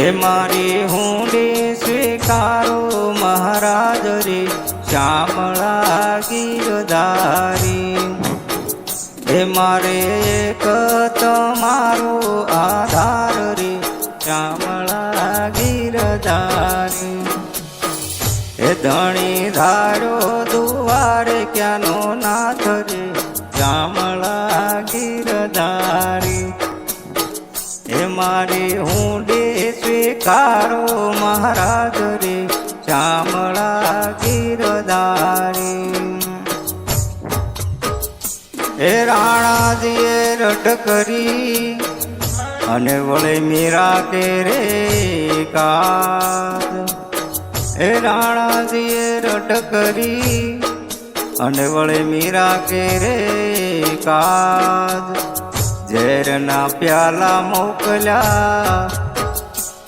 હે મારી હુંડી સ્વીકારો મહારાજ રે શ્યામળા ગીરધારી હે મારે એક તમારો આધાર રે શ્યામળા ગીરધારી હે ધણી ધારો દુવારે ક્યાંનો નાથ રે શ્યામળા ગીરધારી હે મારી હુંડી સ્વીકારો મહારાજ રે શ્યામળા ગીરધારી હે રાણાજીએ રટ કરી અને વળે મીરા કે રે કાદ હે રાણાજીએ રટ કરી અને વળે મીરા કે રે કાદ ઝેરના પ્યાલા મોકલ્યા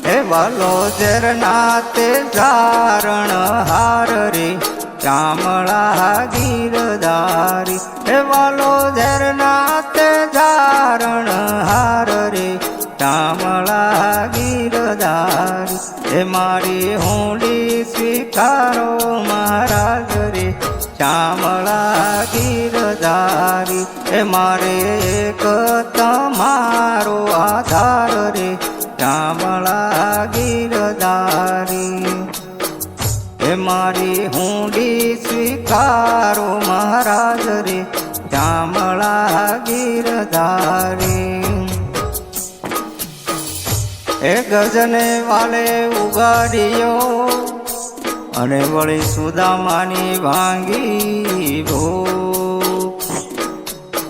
હે વાલો ઝેરના તે ધારણ હાર રે શ્યામળા ગીરધારી હે વાલો ઝેરના તે ધારણ હાર રે શ્યામળા ગીરધારી હે મારી હુંડી સ્વીકારો મહારાજ રે શ્યામળા ગીરધારી હે મારે એક તમારો આધાર રે શ્યામળા ગીરધારી હે મારી હુંડી સ્વીકારો મહારાજ રે શ્યામળા ગીરધારી હે ગજને વાલે ઉગાડ્યો અને વળી સુદામાની ભાંગી ભૂખ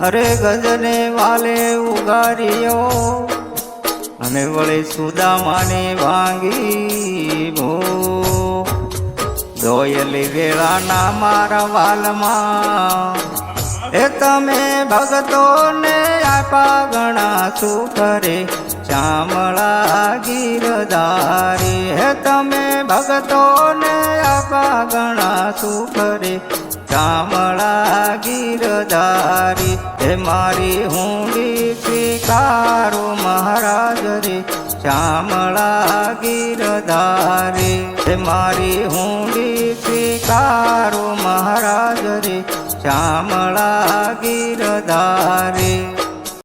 અરે ગજને વાલે ઉગાડ્યો અને વળી સુદામાની ભાંગી ભૂખ દોયલી વેળાના મારા વાલમાં એ તમે ભગતોને આપા ઘણા સુખ રે શ્યામળા ગીરધારી હે તમે ભગતોને આપા ઘણા સુખ રે શ્યામળા ગીરધારી હે મારી હુંડી સ્વીકારો મહારાજ રે શ્યામળા ગીરધારી હે મારી હુંડી સ્વીકારો મહારાજ રે શ્યામળા ગીરધારી